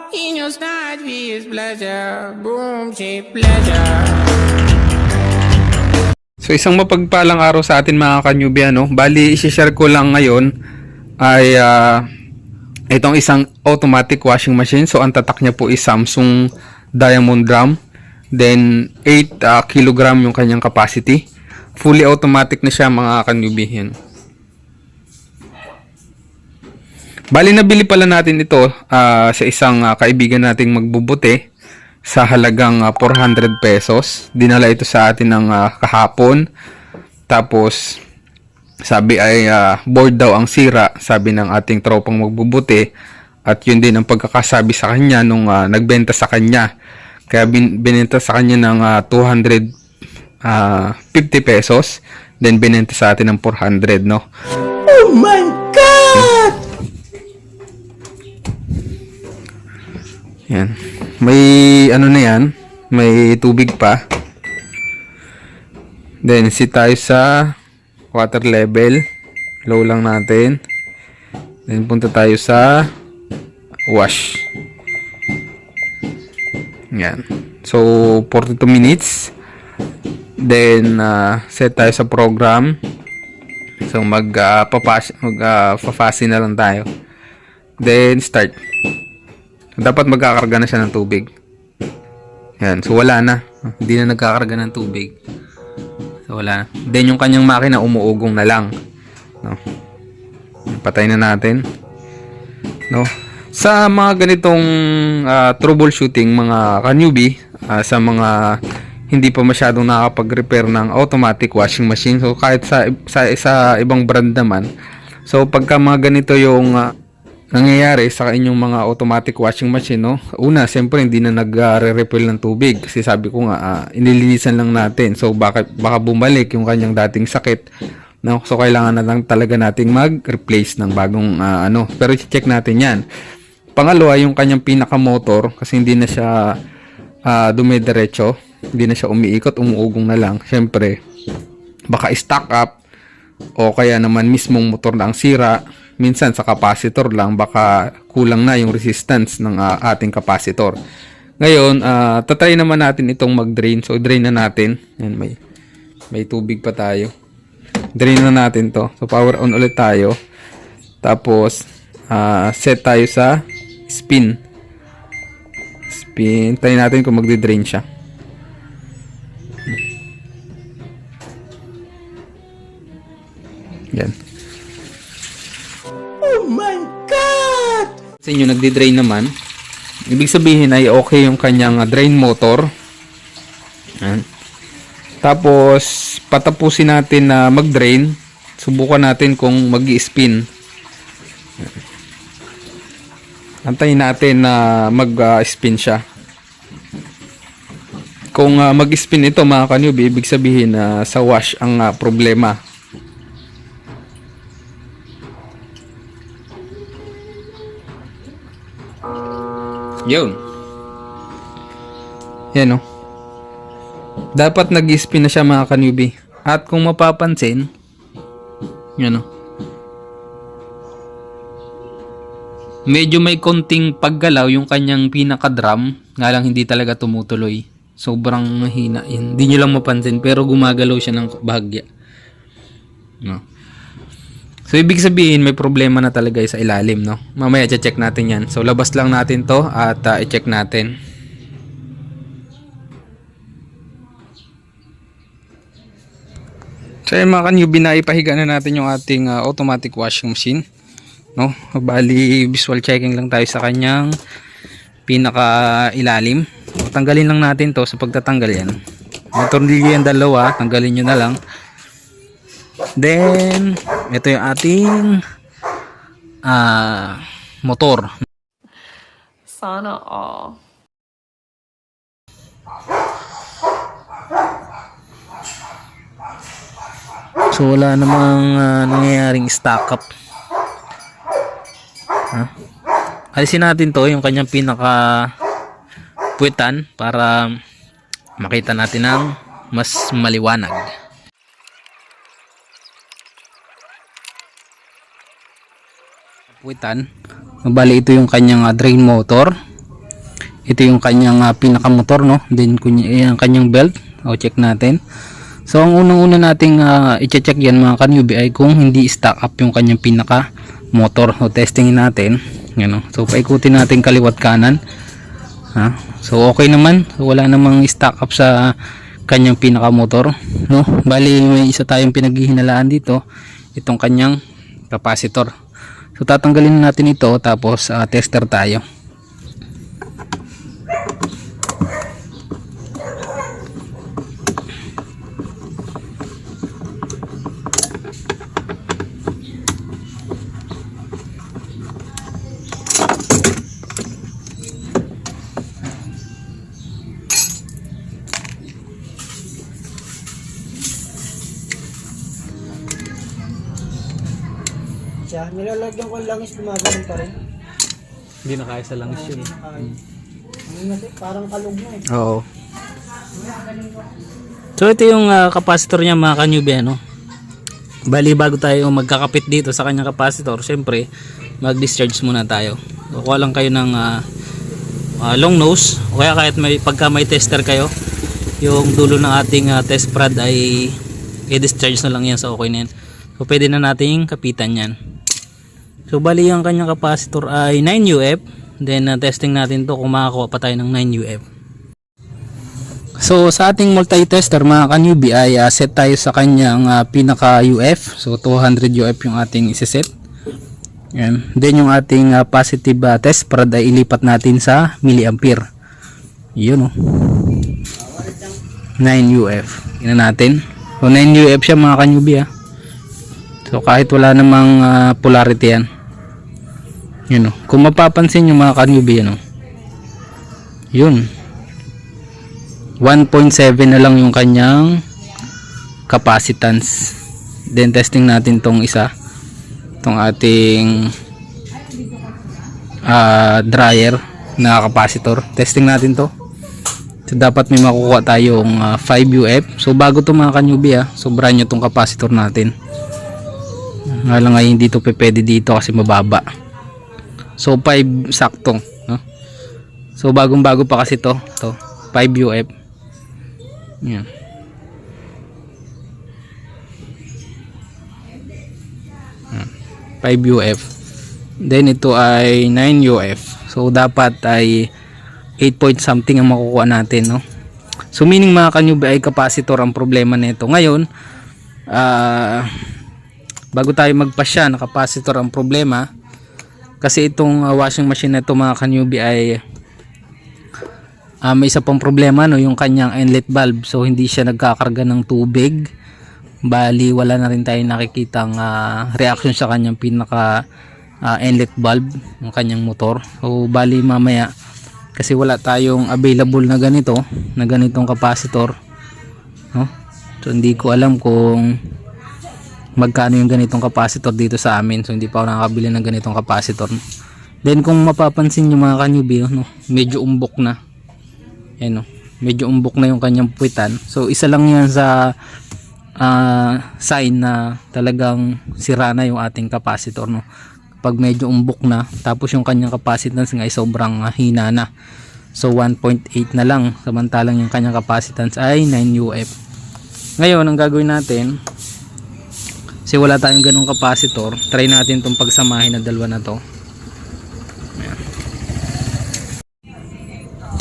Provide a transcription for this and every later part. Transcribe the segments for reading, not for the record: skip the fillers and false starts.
In your snatch, is pleasure, boom, shape pleasure. So isang mapagpalang araw sa atin mga kanyubi, ano? Bali, i-share ko lang ngayon ay itong isang automatic washing machine. So ang tatak niya po is Samsung Diamond Drum. Then 8 kilogram yung kanyang capacity. Fully automatic na siya mga kanyubi. Yan. Bali, nabili pala natin ito sa isang kaibigan nating magbubuti sa halagang 400 pesos. Dinala ito sa atin ng kahapon. Tapos sabi ay board daw ang sira, sabi ng ating tropang magbubuti. At yun din ang pagkakasabi sa kanya nung nagbenta sa kanya. Kaya binenta sa kanya ng 250 pesos. Then binenta sa atin ng 400, no? Oh my God! Yan. May ano na yan. May tubig pa. Then sit tayo sa water level. Low lang natin. Then punta tayo sa wash. Yan. So 42 minutes. Then set tayo sa program. So magpa-fasten na lang tayo. Then start. Dapat magkakarga na siya ng tubig. Yan. So wala na. Hindi na nagkakarga ng tubig. So wala na. Then yung kanyang makina umuugong na lang. No. Patay na natin. No. Sa mga ganitong troubleshooting mga ka-newbie, sa mga hindi pa masyadong nakakapag-repair ng automatic washing machine. So kahit sa ibang brand naman. So pagka mga ganito yung nangyayari sa inyong mga automatic washing machine, no? Una, siyempre hindi na nagre-refill ng tubig kasi sabi ko nga inilinisan lang natin. So baka bumalik yung kanyang dating sakit, no? So kailangan na lang talaga nating mag-replace ng bagong pero i-check natin 'yan. Pangalawa, yung kanyang pinaka-motor kasi hindi na siya dumidiretso, hindi na siya umiikot, umuugong na lang. Siyempre, baka stock up o kaya naman mismong motor na ang sira. Minsan sa capacitor lang, baka kulang na yung resistance ng ating capacitor. Ngayon, tatry naman natin itong mag-drain. So, drain na natin. Yan, may tubig pa tayo. Drain na natin to. So, power on ulit tayo. Tapos, set tayo sa spin. Spin. Try natin kung magdi-drain siya. Yan. Oh my God! Sa inyo nagdi-drain naman, ibig sabihin ay okay yung kanyang drain motor. Yan. Tapos patapusin natin na mag-drain. Subukan natin kung mag-i-spin. Antayin natin na mag-spin siya. Kung mag-spin ito mga ka-newbie, ibig sabihin na sa wash ang problema. Yun. Yan, no? Dapat nag-spin na siya mga ka-newbie. At kung mapapansin, yan, no? Medyo may konting paggalaw yung kanyang pinaka-drum. Nga lang hindi talaga tumutuloy. Sobrang mahina yan. Hindi nyo lang mapansin pero gumagalaw siya ng bahagya. No? So, ibig sabihin, may problema na talaga sa ilalim, no? Mamaya, check natin yan. So, labas lang natin to at i-check natin. So, mga ka-newbie, na ipahiga na natin yung ating automatic washing machine, no? Bali, visual checking lang tayo sa kanyang pinaka-ilalim. So, tanggalin lang natin to sa pagtatanggal yan. May tornilyo yan dalawa, tanggalin nyo na lang. Then, ito yung ating motor. Sana all. So, wala namang nangyayaring stock up. Alisin natin to, yung kanyang pinaka puwitan para makita natin ng mas maliwanag. Puwitan. Bali ito yung kanyang drain motor. ito yung kanyang pinakamotor, no? Then yung kanyang belt, o check natin. So ang unang-una nating i-check yan mga ka-newbie ay kung hindi stack up yung kanyang pinaka motor. So testingin natin, yan, no? So paikutin natin kaliwat kanan, ha? So okay naman, so wala namang stack up sa kanyang pinaka motor, no? Bali may isa tayong pinaghihinalaan dito, itong kanyang capacitor. So tatanggalin natin ito, tapos tester tayo. Siya, nilalagyan ko lang is gumagano'n pa rin. Hindi na kaya sa langis yun. Parang kalog na eh. Oo. So ito yung capacitor niya mga ka-newbie, ano? Bali bago tayo magkakapit dito sa kanyang capacitor, syempre mag-discharge muna tayo. So, kuha lang kayo ng long nose, o kaya kahit pagka may tester kayo, yung dulo ng ating test prod ay i-discharge na lang yan sa okay na yan. So pwede na nating kapitan yan. So bali ang kanyang capacitor ay 9 UF. Then testing natin to kung makakuha pa tayo ng 9 UF. So sa ating multi-tester mga ka-newbie ay set tayo sa kanyang pinaka UF. So 200 UF yung ating isiset. Yan. Then yung ating positive test prod ay ilipat natin sa milliampere. Yun, oh. 9 UF. Ina natin. So 9 UF siya mga ka-newbie, ah. So kahit wala namang polarity yan. Yun, oh. Kung mapapansin nyo mga ka-newbie, ano, yun, 1.7 na lang yung kanyang capacitance. Then testing natin tong isa, tong ating dryer na capacitor. Testing natin to. So dapat may makukuha tayong 5 UF. So bago to mga ka-newbie, sobrahan nyo tong capacitor natin. Nga lang ngayon dito pwede dito kasi mababa. So 5 saktong, no? So bagong bago pa kasi to 5 UF. Yan. Yan. 5 UF. Then ito ay 9 UF. So dapat ay 8 point something ang makukuha natin, no? So meaning mga ka-newbie ay capacitor ang problema nito. Ngayon, bago tayo magpasya na capacitor ang problema, kasi itong washing machine na ito mga ka-newbie ay may isa pang problema, no, yung kanyang inlet valve. So hindi siya nagkakarga ng tubig. Bali wala na rin tayo nakikitang reaction sa kanyang pinaka inlet valve ng kanyang motor. So bali mamaya, kasi wala tayong available na ganitong capacitor, no? So hindi ko alam kung magkano yung ganitong capacitor dito sa amin. So hindi pa ako nakakabili ng ganitong capacitor. Then kung mapapansin nyo mga ka-newbie, no, medyo umbok na. Ayan, no, medyo umbok na yung kanyang puwitan. So isa lang yan sa sign na talagang sira na yung ating capacitor, no? Pag medyo umbok na, tapos yung kanyang capacitance nga ay sobrang hina na. So 1.8 na lang, samantalang yung kanyang capacitance ay 9 UF. Ngayon ang gagawin natin, kasi wala tayong ganung capacitor, try natin itong pagsamahin na dalawa na to. Ayan.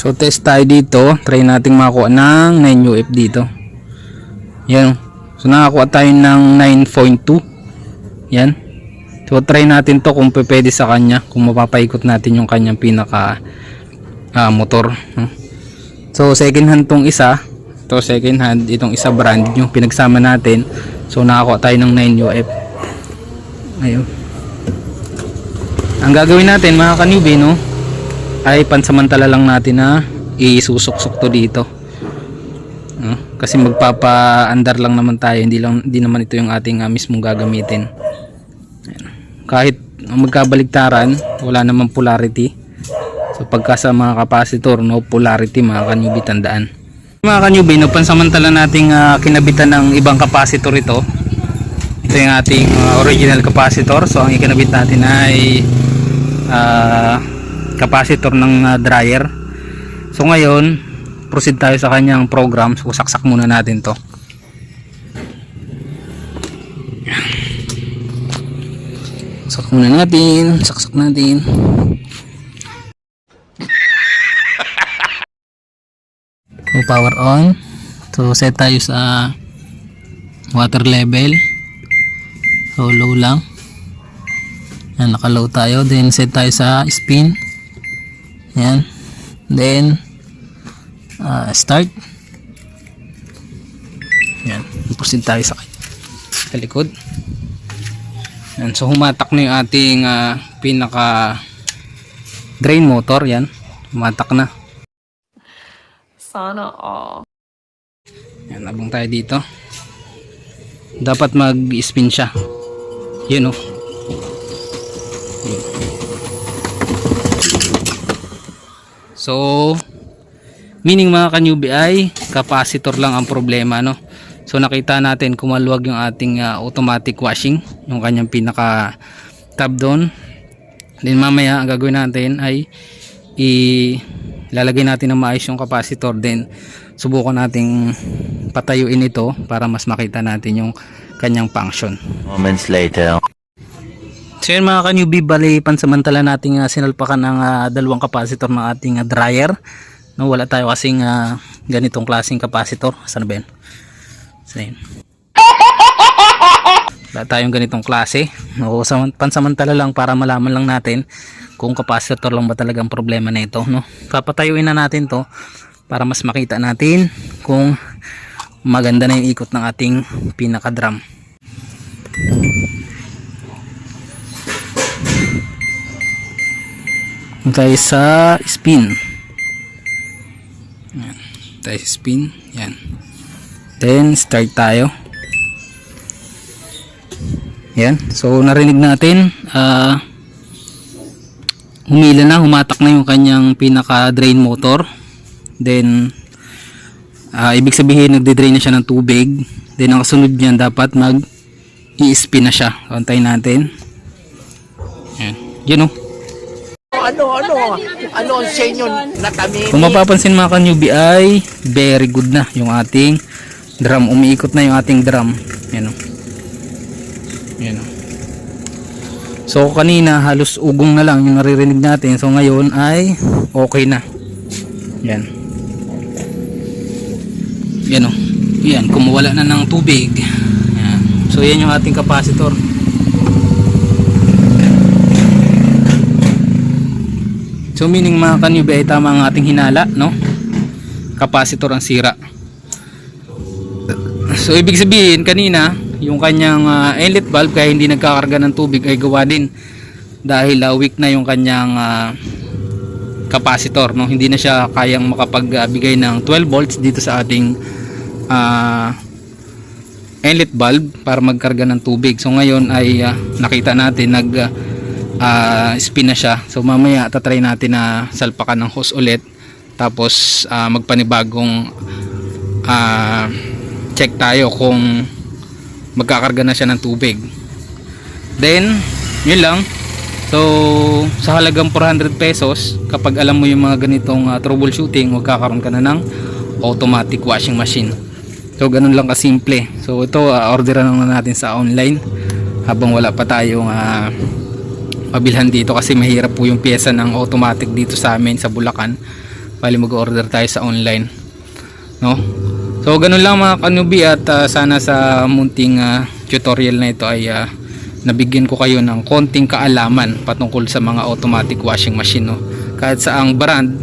So test tayo dito, try natin makakuha ng 9 UF dito. Yan. So nakakuha tayo ng 9.2. Yan. So try natin to kung pwede sa kanya, kung mapapaikot natin yung kanyang pinaka motor. So second hand tong isa. To second hand, itong isa brand yung pinagsama natin. So nakakuha tayo ng 9 UF. Ayun. Ang gagawin natin mga ka-newbie, no, ay pansamantala lang natin na isusok-sok to dito, no? Kasi magpapa-andar lang naman tayo, hindi naman ito yung ating mismong gagamitin. Ayun. Kahit magkabaligtaran, wala namang polarity. So pagka sa mga capacitor, no polarity mga ka-newbie, tandaan. Mga ka-newbie, no, pansamantala nating kinabitan ng ibang capacitor ito. Ito yung ating original capacitor. So ang ikinabit natin ay capacitor ng dryer. So ngayon, proceed tayo sa kanyang program. So saksak muna natin to. Saksak muna natin, saksak natin. So power on. So set tayo sa water level. So low lang. Yan, naka-low tayo. Then set tayo sa spin. Yan. Then start. Yan. Proceed tayo sa likod. Yan. So humatak na yung ating pinaka drain motor. Yan. Humatak na. Sana all. Yan. Abang tayo dito. Dapat mag-spin siya. Yun oh. So meaning mga ka-newbie ay capacitor lang ang problema, no? So nakita natin kumaluwag yung ating automatic washing, yung kanyang pinaka tab doon. Then mamaya ang gagawin natin ay ilalagay natin ng maayos yung capacitor, then subukan nating patayuin ito para mas makita natin yung kanyang function. Moments later. So yun mga ka-newbie, bali pansamantala nating sinalpakan ng dalawang capacitor ng ating dryer. No, wala tayo kasing ganitong klaseng capacitor. Saan ba yun? So yun. Wala tayong ganitong klase. No, pansamantala lang para malaman lang natin kung capacitor lang ba talaga ang problema na ito. No? Papatayuin na natin to para mas makita natin kung maganda na yung ikot ng ating pinaka drum. Tayo sa spin. Yan. Tayo sa spin. Yan. Then start tayo. Yan. So narinig natin humila na, humatak na yung kanyang pinaka drain motor. Then ibig sabihin nagde-drain na siya ng tubig. Then ang kasunod niyan dapat mag i-spin na siya. Antayin natin. Yan. Yun oh. Ano ang senyo na kami? Kung mapapansin mga ka-newbie ay very good na yung ating drum. Umiikot na yung ating drum. Yan o. Yan o. So kanina halos ugong na lang yung naririnig natin. So ngayon ay okay na. Yan. Yan o. Yan. Kumuwala na ng tubig. Yan. So yan yung ating capacitor. So meaning mga ka-newbie ay tama ang ating hinala, no? Capacitor ang sira. So ibig sabihin kanina yung kanyang inlet valve kaya hindi nagkakarga ng tubig ay gawa din dahil weak na yung kanyang capacitor, no? Hindi na siya kayang makapagbigay ng 12 volts dito sa ating inlet valve para magkarga ng tubig. So ngayon ay nakita natin spin na siya. So mamaya tatry natin na salpakan ng hose ulit, tapos magpanibagong check tayo kung magkakarga na siya ng tubig. Then yun lang. So sa halagang 400 pesos, kapag alam mo yung mga ganitong troubleshooting, magkakaroon ka na ng automatic washing machine. So ganun lang kasimple. So ito orderan lang natin sa online habang wala pa tayong pabilhan dito kasi mahirap po yung pyesa ng automatic dito sa amin sa Bulacan. Bali mag-order tayo sa online, no? So ganun lang mga ka-newbie, at sana sa munting tutorial na ito ay nabigyan ko kayo ng konting kaalaman patungkol sa mga automatic washing machine, no? Kahit sa ang brand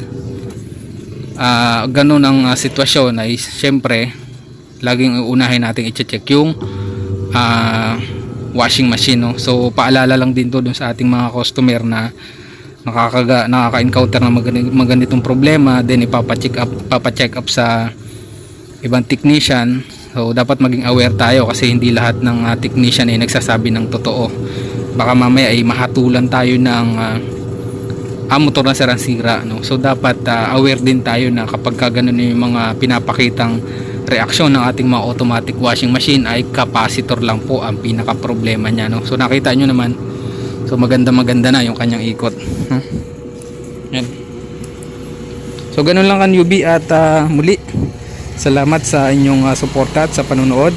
ganun ang sitwasyon ay syempre laging uunahin natin i-check yung washing machine, no? So paalala lang din to dun sa ating mga customer na nakaka-encounter ng maganditong problema, then ipapacheck up sa ibang technician. So dapat maging aware tayo kasi hindi lahat ng technician ay nagsasabi ng totoo. Baka mamaya ay mahatulan tayo ng motor na sira, no? So dapat aware din tayo na kapag ganun yung mga pinapakitang reaksyon ng ating mga automatic washing machine ay capacitor lang po ang pinaka problema niya, no? So nakita nyo naman, so maganda na yung kanyang ikot, huh? Yan. So ganun lang ka newbie at muli salamat sa inyong suporta at sa panonood.